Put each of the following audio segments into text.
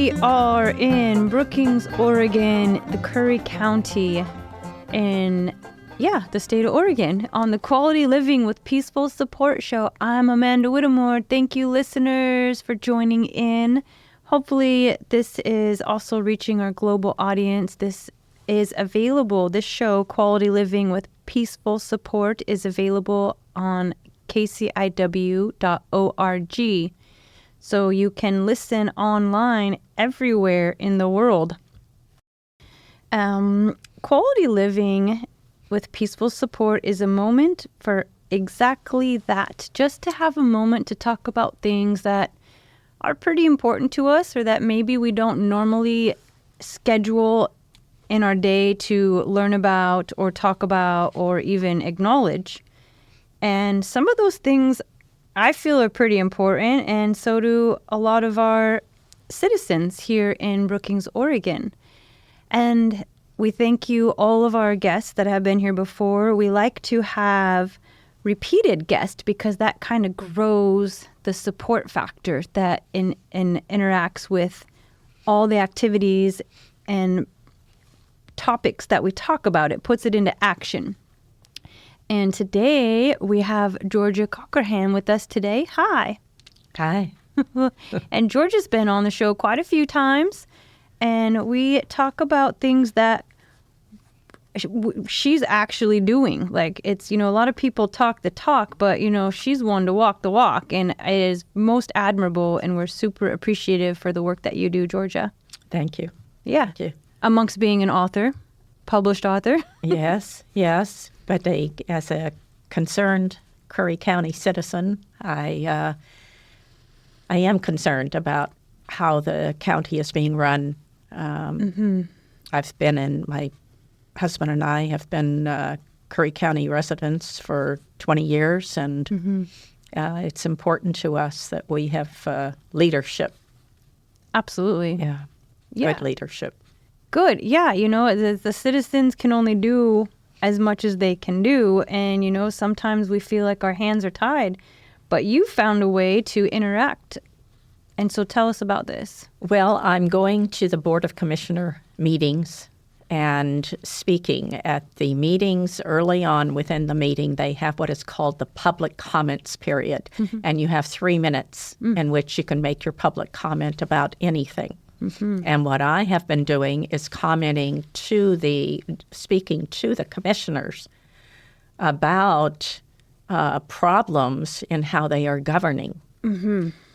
We are in Brookings, Oregon, the Curry County, in the state of Oregon, on the Quality Living with Peaceful Support show. I'm Amanda Whittemore. Thank you, listeners, for joining in. Hopefully, this is also reaching our global audience. This is available. This show, Quality Living with Peaceful Support, is available on kciw.org. So you can listen online everywhere in the world. Quality Living with Peaceful Support is a moment for exactly that. Just to have a moment to talk about things that are pretty important to us, or that maybe we don't normally schedule in our day to learn about or talk about or even acknowledge. And some of those things I feel are pretty important, and so do a lot of our citizens here in Brookings, Oregon. And we thank you, all of our guests that have been here before. We like to have repeated guests because that kind of grows the support factor that interacts with all the activities and topics that we talk about. It puts it into action. And today we have Georgia Cockerham with us today. Hi. Hi. And Georgia's been on the show quite a few times, and we talk about things that she's actually doing. Like, it's, a lot of people talk the talk, but, she's one to walk the walk, and it is most admirable, and we're super appreciative for the work that you do, Georgia. Thank you. Yeah. Thank you. Amongst being an author, published author. Yes. But as a concerned Curry County citizen, I am concerned about how the county is being run. My husband and I have been Curry County residents for 20 years, and it's important to us that we have leadership. Absolutely. Yeah. Good leadership. Good. Yeah. The citizens can only do as much as they can do. And, sometimes we feel like our hands are tied. But you found a way to interact. And so tell us about this. Well, I'm going to the Board of Commissioner meetings and speaking at the meetings. Early on within the meeting, they have what is called the public comments period. And you have 3 minutes in which you can make your public comment about anything. And what I have been doing is speaking to the commissioners about problems in how they are governing.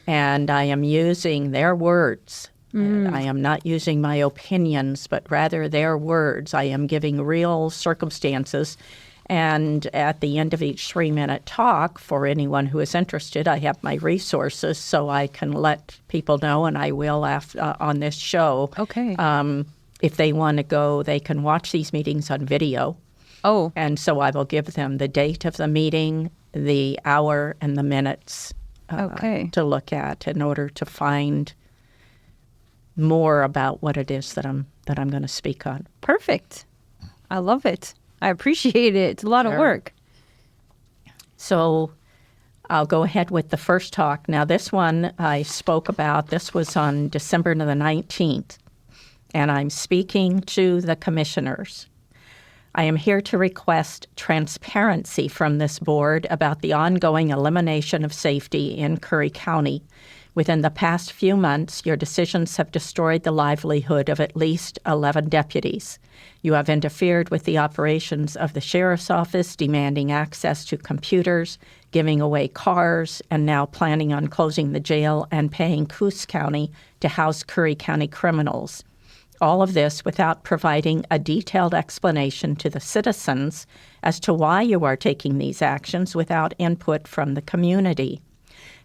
And I am using their words. I am not using my opinions, but rather their words. I am giving real circumstances. And at the end of each 3-minute talk, for anyone who is interested, I have my resources so I can let people know, and I will on this show. Okay. If they want to go, they can watch these meetings on video. Oh. And so I will give them the date of the meeting, the hour, and the minutes to look at in order to find more about what it is that I'm going to speak on. Perfect. I love it. I appreciate it. It's a lot of work. So I'll go ahead with the first talk. Now, this one I spoke about. This was on December the 19th, and I'm speaking to the commissioners. I am here to request transparency from this board about the ongoing elimination of safety in Curry County. Within the past few months, your decisions have destroyed the livelihood of at least 11 deputies. You have interfered with the operations of the sheriff's office, demanding access to computers, giving away cars, and now planning on closing the jail and paying Coos County to house Curry County criminals. All of this without providing a detailed explanation to the citizens as to why you are taking these actions without input from the community.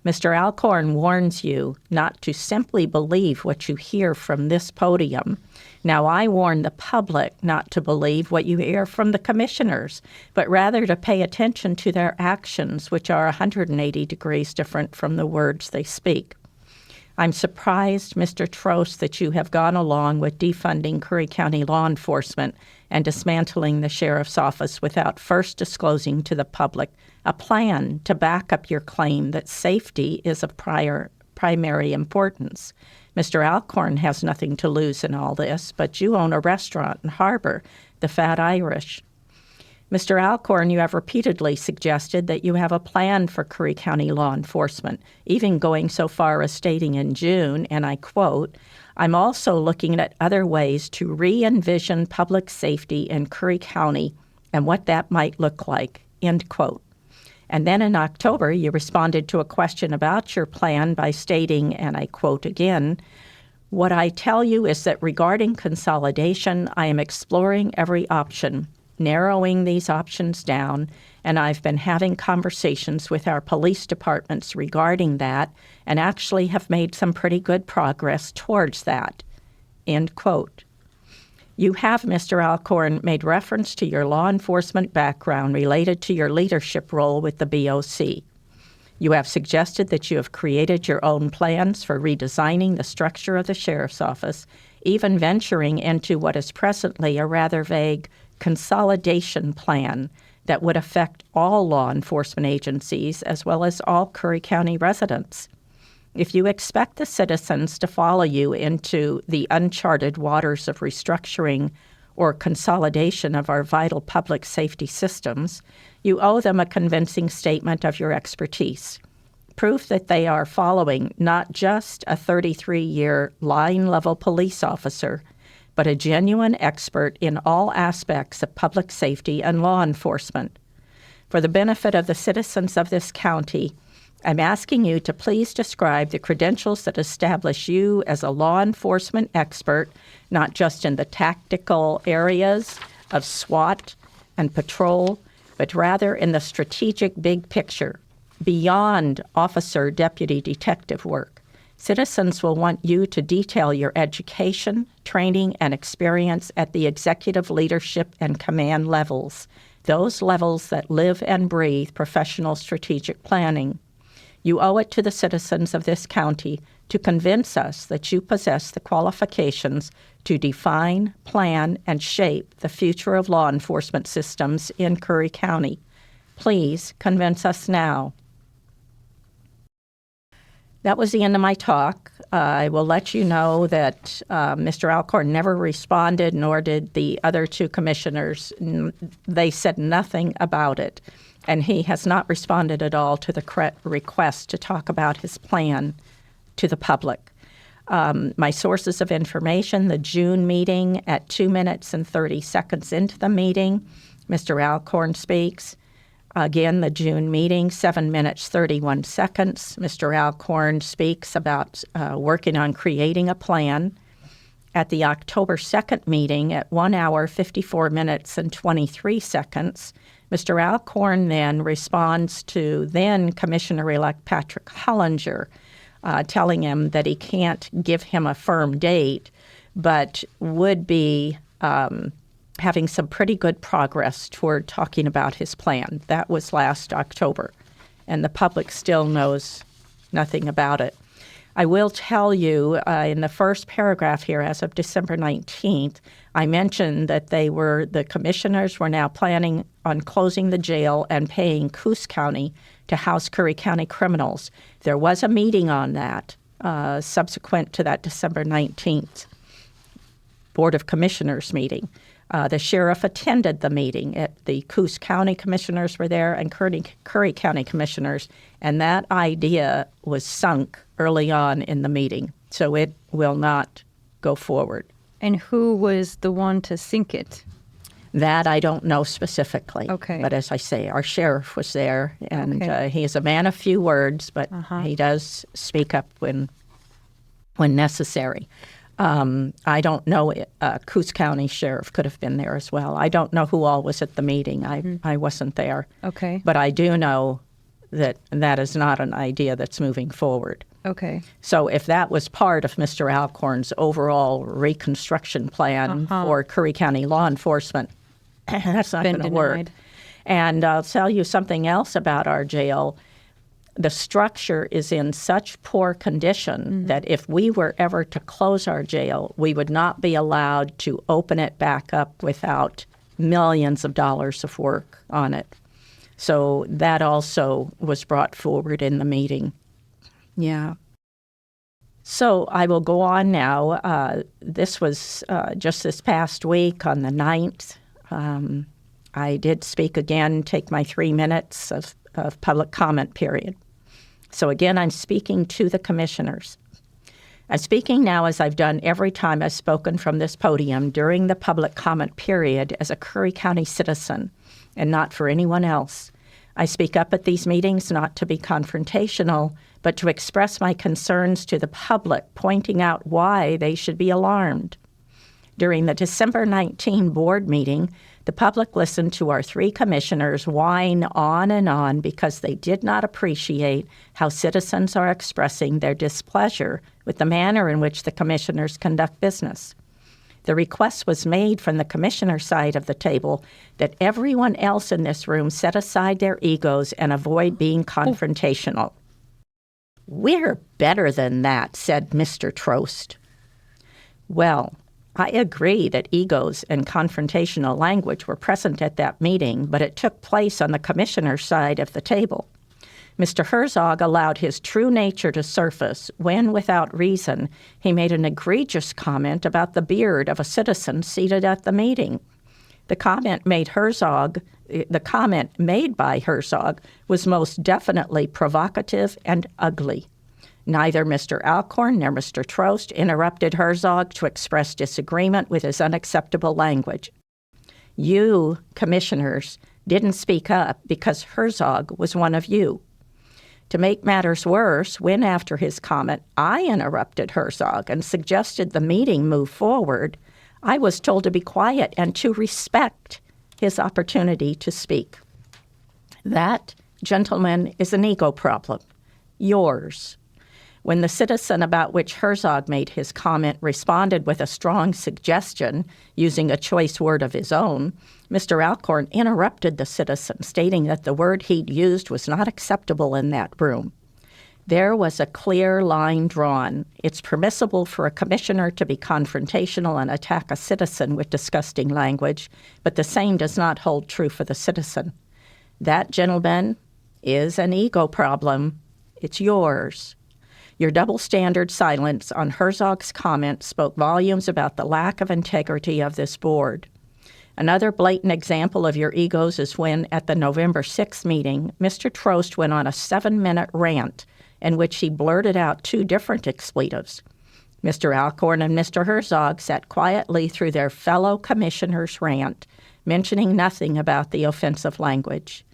Mr. Alcorn warns you not to simply believe what you hear from this podium. Now, I warn the public not to believe what you hear from the commissioners, but rather to pay attention to their actions, which are 180 degrees different from the words they speak. I'm surprised, Mr. Trost, that you have gone along with defunding Curry County law enforcement and dismantling the sheriff's office without first disclosing to the public a plan to back up your claim that safety is of primary importance. Mr. Alcorn has nothing to lose in all this, but you own a restaurant in Harbor, the Fat Irish. Mr. Alcorn, you have repeatedly suggested that you have a plan for Curry County law enforcement, even going so far as stating in June, and I quote, "I'm also looking at other ways to re-envision public safety in Curry County and what that might look like," end quote. And then in October, you responded to a question about your plan by stating, and I quote again, "What I tell you is that regarding consolidation, I am exploring every option, narrowing these options down, and I've been having conversations with our police departments regarding that and actually have made some pretty good progress towards that," end quote. You have, Mr. Alcorn, made reference to your law enforcement background related to your leadership role with the BOC. You have suggested that you have created your own plans for redesigning the structure of the sheriff's office, even venturing into what is presently a rather vague consolidation plan that would affect all law enforcement agencies as well as all Curry County residents. If you expect the citizens to follow you into the uncharted waters of restructuring or consolidation of our vital public safety systems, you owe them a convincing statement of your expertise, proof that they are following not just a 33-year line-level police officer, but a genuine expert in all aspects of public safety and law enforcement. For the benefit of the citizens of this county, I'm asking you to please describe the credentials that establish you as a law enforcement expert, not just in the tactical areas of SWAT and patrol, but rather in the strategic big picture, beyond officer deputy detective work. Citizens will want you to detail your education, training, and experience at the executive leadership and command levels, those levels that live and breathe professional strategic planning. You owe it to the citizens of this county to convince us that you possess the qualifications to define, plan, and shape the future of law enforcement systems in Curry County. Please convince us now. That was the end of my talk. I will let you know that Mr. Alcorn never responded, nor did the other two commissioners. They said nothing about it. And he has not responded at all to the request to talk about his plan to the public. My sources of information, the June meeting at 2 minutes and 30 seconds into the meeting, Mr. Alcorn speaks. Again, the June meeting, 7 minutes, 31 seconds. Mr. Alcorn speaks about working on creating a plan. At the October 2nd meeting at 1 hour, 54 minutes, and 23 seconds, Mr. Alcorn then responds to then Commissioner-elect Patrick Hollinger, telling him that he can't give him a firm date, but would be having some pretty good progress toward talking about his plan. That was last October, and the public still knows nothing about it. I will tell you in the first paragraph here, as of December 19th, I mentioned that the commissioners were now planning on closing the jail and paying Coos County to house Curry County criminals. There was a meeting on that subsequent to that December 19th Board of Commissioners meeting. The sheriff attended the meeting. The Coos County commissioners were there and Curry County commissioners, and that idea was sunk early on in the meeting, so it will not go forward. And who was the one to sink it? That I don't know specifically. Okay. But as I say, our sheriff was there, and he is a man of few words, but he does speak up when necessary. I don't know. Coos County Sheriff could have been there as well. I don't know who all was at the meeting. I wasn't there. Okay. But I do know that that is not an idea that's moving forward. Okay. So if that was part of Mr. Alcorn's overall reconstruction plan for Curry County law enforcement, that's not going to work. And I'll tell you something else about our jail. The structure is in such poor condition that if we were ever to close our jail, we would not be allowed to open it back up without millions of dollars of work on it. So that also was brought forward in the meeting. Yeah. So I will go on now. This was just this past week on the 9th. I did speak again, take my 3 minutes of public comment period. So again, I'm speaking to the commissioners. I'm speaking now as I've done every time I've spoken from this podium during the public comment period as a Curry County citizen and not for anyone else. I speak up at these meetings not to be confrontational, but to express my concerns to the public, pointing out why they should be alarmed. During the December 19 board meeting, the public listened to our 3 commissioners whine on and on because they did not appreciate how citizens are expressing their displeasure with the manner in which the commissioners conduct business. The request was made from the commissioner side of the table that everyone else in this room set aside their egos and avoid being confrontational. "We're better than that," said Mr. Trost. Well, I agree that egos and confrontational language were present at that meeting, but it took place on the commissioner side of the table. Mr. Herzog allowed his true nature to surface when, without reason, he made an egregious comment about the beard of a citizen seated at the meeting. The comment made by Herzog was most definitely provocative and ugly. Neither Mr. Alcorn nor Mr. Trost interrupted Herzog to express disagreement with his unacceptable language. You, commissioners, didn't speak up because Herzog was one of you. To make matters worse, when after his comment I interrupted Herzog and suggested the meeting move forward, I was told to be quiet and to respect his opportunity to speak. That, gentlemen, is an ego problem. Yours. When the citizen about which Herzog made his comment responded with a strong suggestion, using a choice word of his own, Mr. Alcorn interrupted the citizen, stating that the word he'd used was not acceptable in that room. There was a clear line drawn. It's permissible for a commissioner to be confrontational and attack a citizen with disgusting language, but the same does not hold true for the citizen. That, gentlemen, is an ego problem. It's yours. Your double-standard silence on Herzog's comment spoke volumes about the lack of integrity of this board. Another blatant example of your egos is when, at the November 6th meeting, Mr. Trost went on a 7-minute rant in which he blurted out 2 different expletives. Mr. Alcorn and Mr. Herzog sat quietly through their fellow commissioners' rant, mentioning nothing about the offensive language.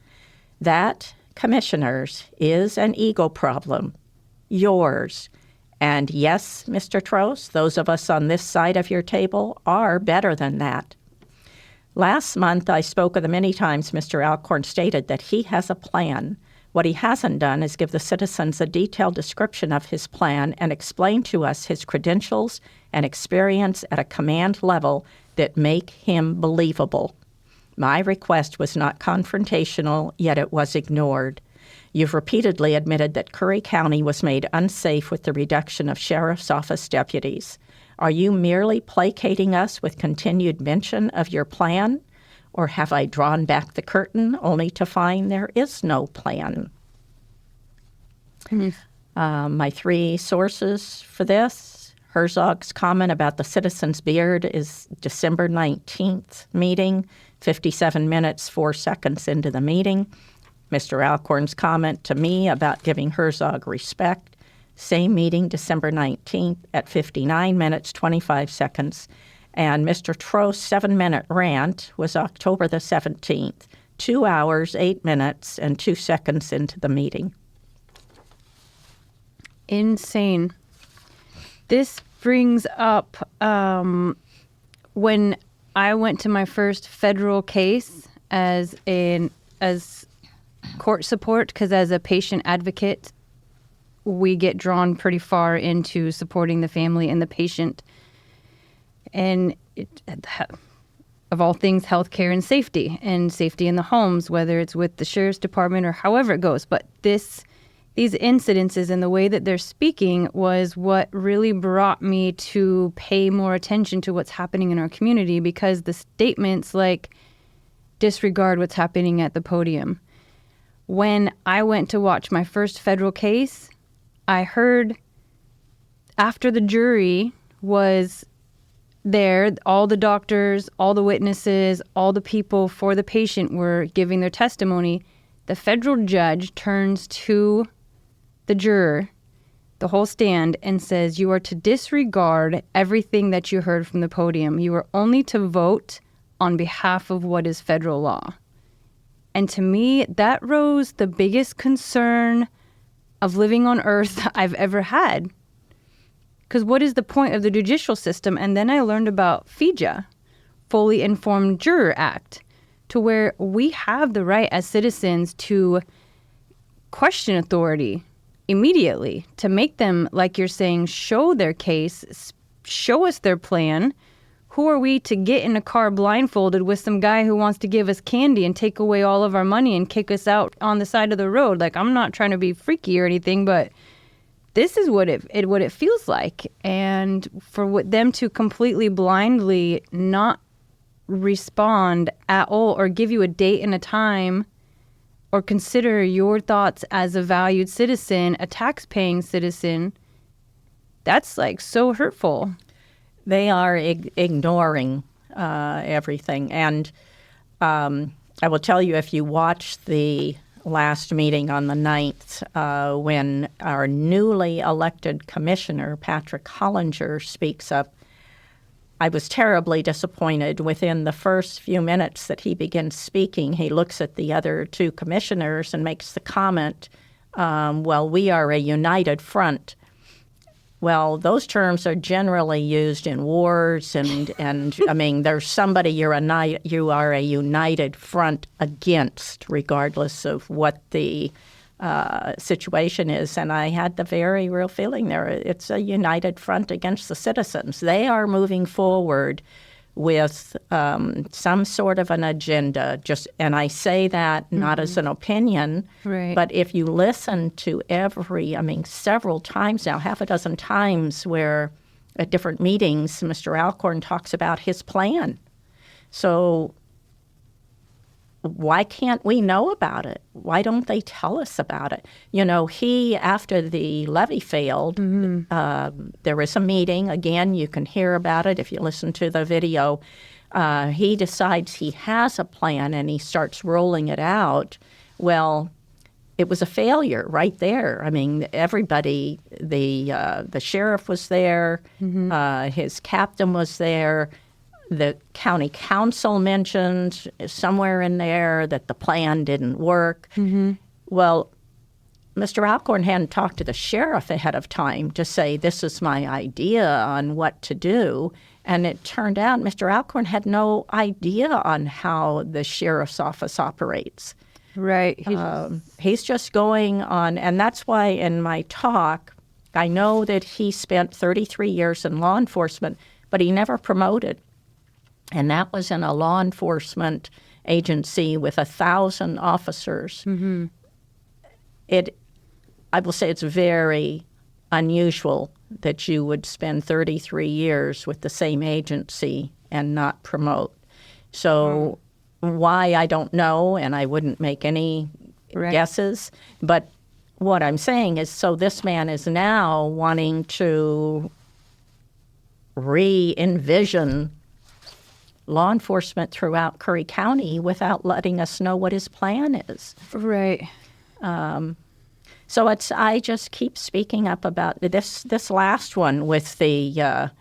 That, commissioners, is an ego problem. Yours. And yes, Mr. Trost, those of us on this side of your table are better than that. Last month, I spoke of the many times Mr. Alcorn stated that he has a plan. What he hasn't done is give the citizens a detailed description of his plan and explain to us his credentials and experience at a command level that make him believable. My request was not confrontational, yet it was ignored. You've repeatedly admitted that Curry County was made unsafe with the reduction of sheriff's office deputies. Are you merely placating us with continued mention of your plan? Or have I drawn back the curtain only to find there is no plan? My 3 sources for this. Herzog's comment about the citizen's beard is December 19th meeting, 57 minutes, 4 seconds into the meeting. Mr. Alcorn's comment to me about giving Herzog respect, same meeting, December 19th at 59 minutes, 25 seconds. And Mr. Trost's 7-minute rant was October the 17th, 2 hours, 8 minutes, and 2 seconds into the meeting. Insane. This brings up when I went to my first federal case as court support, because as a patient advocate, we get drawn pretty far into supporting the family and the patient. And of all things, healthcare and safety in the homes, whether it's with the sheriff's department or however it goes. But these incidences and the way that they're speaking was what really brought me to pay more attention to what's happening in our community, because the statements like disregard what's happening at the podium. When I went to watch my first federal case, I heard after the jury was there, all the doctors, all the witnesses, all the people for the patient were giving their testimony. The federal judge turns to the juror, the whole stand, and says, you are to disregard everything that you heard from the podium. You are only to vote on behalf of what is federal law. And to me, that rose the biggest concern of living on earth I've ever had. Because what is the point of the judicial system? And then I learned about FIJA, Fully Informed Juror Act, to where we have the right as citizens to question authority immediately, to make them, like you're saying, show their case, show us their plan. Who are we to get in a car blindfolded with some guy who wants to give us candy and take away all of our money and kick us out on the side of the road? Like, I'm not trying to be freaky or anything, but this is what it feels like. And for them to completely blindly not respond at all or give you a date and a time or consider your thoughts as a valued citizen, a tax-paying citizen, that's like so hurtful. They are ignoring everything. And I will tell you, if you watch the last meeting on the 9th, when our newly elected commissioner, Patrick Hollinger, speaks up, I was terribly disappointed. Within the first few minutes that he begins speaking, he looks at the other two commissioners and makes the comment, well, we are a united front. Well, those terms are generally used in wars, and I mean, there's somebody you are a united front against, regardless of what the situation is. And I had the very real feeling there. It's a united front against the citizens. They are moving forward with some sort of an agenda. And I say that not as an opinion, right, but if you listen to several times now, half a dozen times where at different meetings, Mr. Alcorn talks about his plan. So why can't we know about it? Why don't they tell us about it? You know, after the levy failed, there was a meeting. Again, you can hear about it if you listen to the video. He decides he has a plan and he starts rolling it out. Well, it was a failure right there. I mean, everybody, the sheriff was there, his captain was there. The county council mentioned somewhere in there that the plan didn't work. Well, Mr. Alcorn hadn't talked to the sheriff ahead of time to say, this is my idea on what to do. And it turned out Mr. Alcorn had no idea on how the sheriff's office operates. Right. He's just going on. And that's why in my talk, I know that he spent 33 years in law enforcement, but he never promoted. And that was in a law enforcement agency with 1,000 officers. I will say it's very unusual that you would spend 33 years with the same agency and not promote. So why, I don't know, and I wouldn't make any guesses. But what I'm saying is, so this man is now wanting to re-envision law enforcement throughout Curry County without letting us know what his plan is. Right. So I just keep speaking up about this last one with the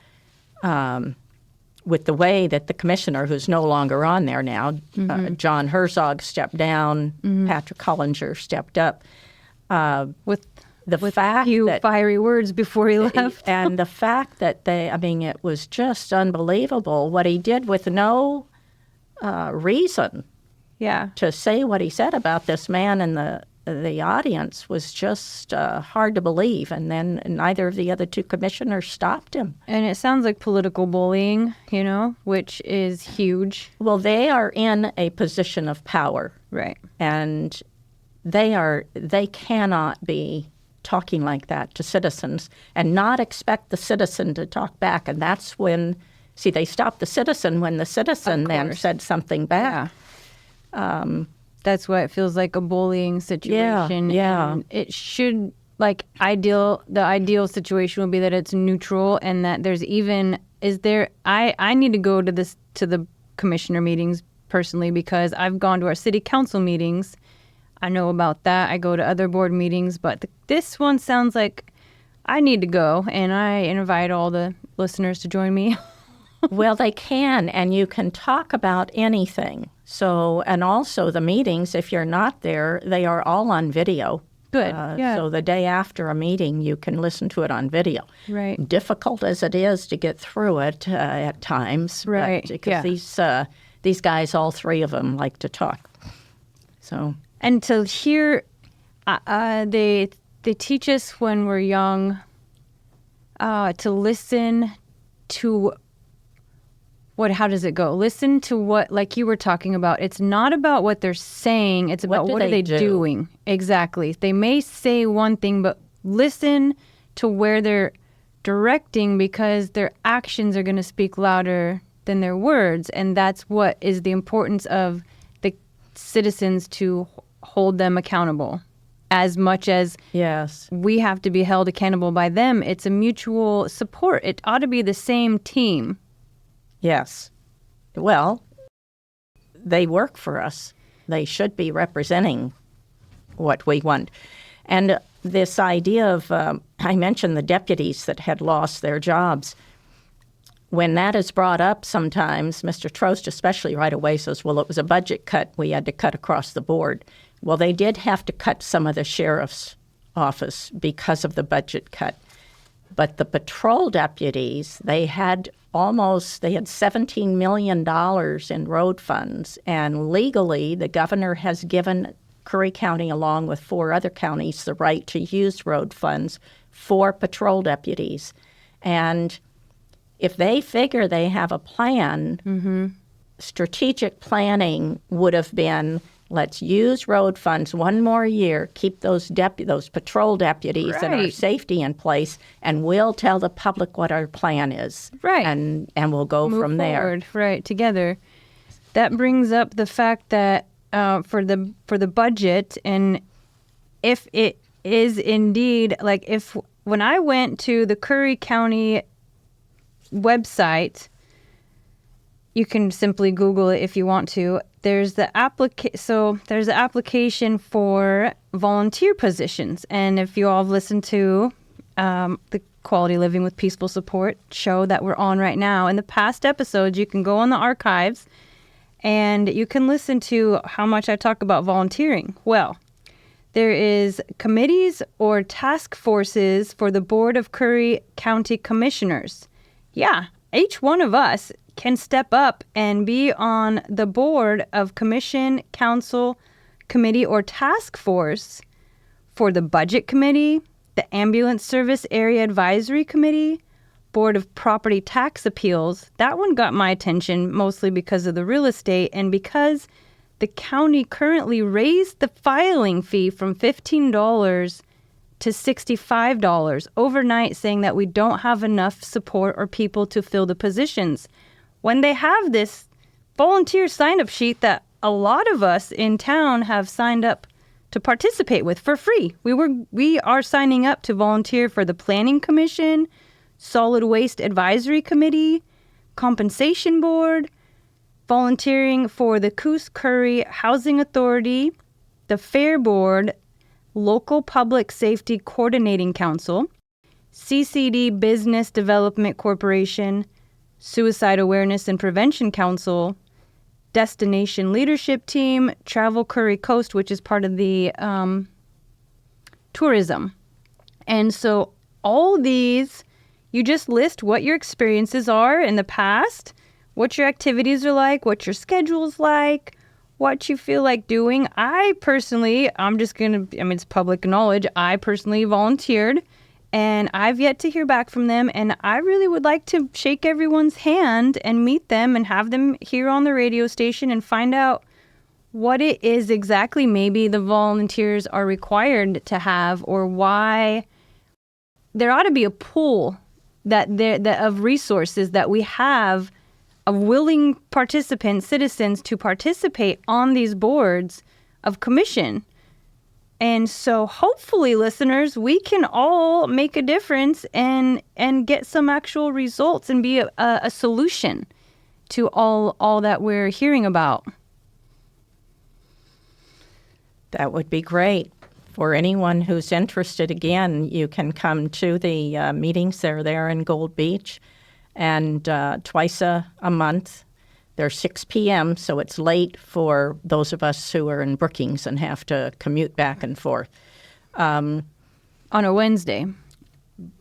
way that the commissioner, who's no longer on there now, John Herzog, stepped down, Patrick Hollinger stepped up. With the fact few that fiery words before he left. And the fact that it was just unbelievable what he did with no reason to say what he said about this man, and the audience was just hard to believe. And then neither of the other two commissioners stopped him. And it sounds like political bullying, which is huge. Well, they are in a position of power. Right. And they cannot be talking like that to citizens and not expect the citizen to talk back. And that's when, they stopped the citizen when the citizen then said something back. That's why it feels like a bullying situation. Yeah. And it should like the ideal situation would be that it's neutral and that there's even, I need to go to the commissioner meetings personally because I've gone to our city council meetings. I know about that. I go to other board meetings, but this one sounds like I need to go, and I invite all the listeners to join me. Well, they can, and you can talk about anything. So, and also the meetings, if you're not there, they are all on video. Good. Yeah. So the day after a meeting, you can listen to it on video. Right. Difficult as it is to get through it at times. Right. Because these guys, all three of them, like to talk. So. And to hear, they teach us when we're young to listen to how does it go? Listen to what, like you were talking about. It's not about what they're saying. It's about what are they doing. Exactly. They may say one thing, but listen to where they're directing because their actions are going to speak louder than their words. And that's what is the importance of the citizens to hold them accountable. As much as we have to be held accountable by them, it's a mutual support. It ought to be the same team. Yes. Well, they work for us. They should be representing what we want. And this idea of, I mentioned the deputies that had lost their jobs. When that is brought up sometimes, Mr. Trost especially right away says, well, it was a budget cut. We had to cut across the board. Well, they did have to cut some of the sheriff's office because of the budget cut. But the patrol deputies, they had $17 million in road funds. And legally, the governor has given Curry County, along with 4 other counties, the right to use road funds for patrol deputies. And if they figure they have a plan, strategic planning would have been, let's use road funds one more year, keep those patrol deputies and our safety in place, and we'll tell the public what our plan is. Right. And we'll go Move from forward, there. right, together. That brings up the fact that for the budget, and if it is indeed, like when I went to the Curry County website, you can simply Google it if you want to. There's the application for volunteer positions. And if you all have listened to the Quality Living with Peaceful Support show that we're on right now, in the past episodes, you can go on the archives and you can listen to how much I talk about volunteering. Well, there is committees or task forces for the Board of Curry County Commissioners. Yeah, each one of us can step up and be on the board of commission, council, committee, or task force for the budget committee, the ambulance service area advisory committee, board of property tax appeals. That one got my attention mostly because of the real estate and because the county currently raised the filing fee from $15 to $65 overnight, saying that we don't have enough support or people to fill the positions. When they have this volunteer sign-up sheet that a lot of us in town have signed up to participate with for free. We are signing up to volunteer for the Planning Commission, Solid Waste Advisory Committee, Compensation Board, volunteering for the Coos Curry Housing Authority, the Fair Board, Local Public Safety Coordinating Council, CCD Business Development Corporation, Suicide Awareness and Prevention Council, Destination Leadership Team, Travel Curry Coast, which is part of the tourism. And so all these, you just list what your experiences are in the past, what your activities are like, what your schedule's like, what you feel like doing. I personally, it's public knowledge, I personally volunteered. And I've yet to hear back from them, and I really would like to shake everyone's hand and meet them and have them here on the radio station and find out what it is exactly maybe the volunteers are required to have, or why there ought to be a pool that of resources that we have of willing participants, citizens, to participate on these boards of commission. And so hopefully, listeners, we can all make a difference and get some actual results and be a solution to all that we're hearing about. That would be great. For anyone who's interested, again, you can come to the meetings. They're there in Gold Beach, and twice a month. They're 6 p.m., so it's late for those of us who are in Brookings and have to commute back and forth. On a Wednesday.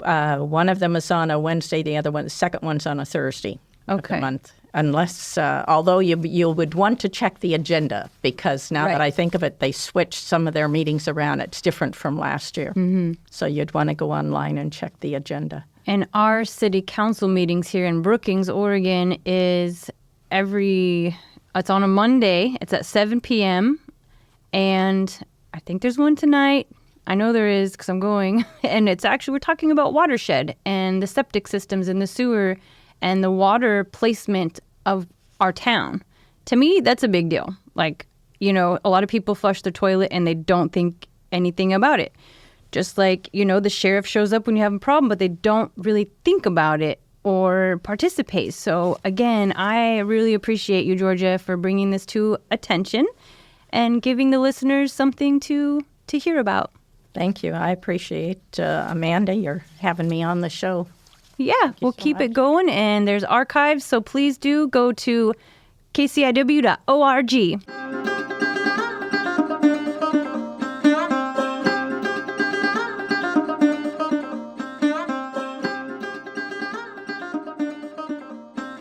One of them is on a Wednesday. The second one's on a Thursday of the month. Unless, although you would want to check the agenda, because now that I think of it, they switched some of their meetings around. It's different from last year. Mm-hmm. So you'd want to go online and check the agenda. And our city council meetings here in Brookings, Oregon, it's on a Monday. It's at 7 p.m. And I think there's one tonight. I know there is because I'm going. And it's actually, we're talking about watershed and the septic systems in the sewer and the water placement of our town. To me, that's a big deal. Like, a lot of people flush their toilet and they don't think anything about it. Just like, the sheriff shows up when you have a problem, but they don't really think about it or participate. So again, I really appreciate you, Georgia, for bringing this to attention and giving the listeners something to hear about. Thank you. I appreciate, Amanda, you're having me on the show. Yeah, we'll keep it going, and there's archives, so please do go to kciw.org.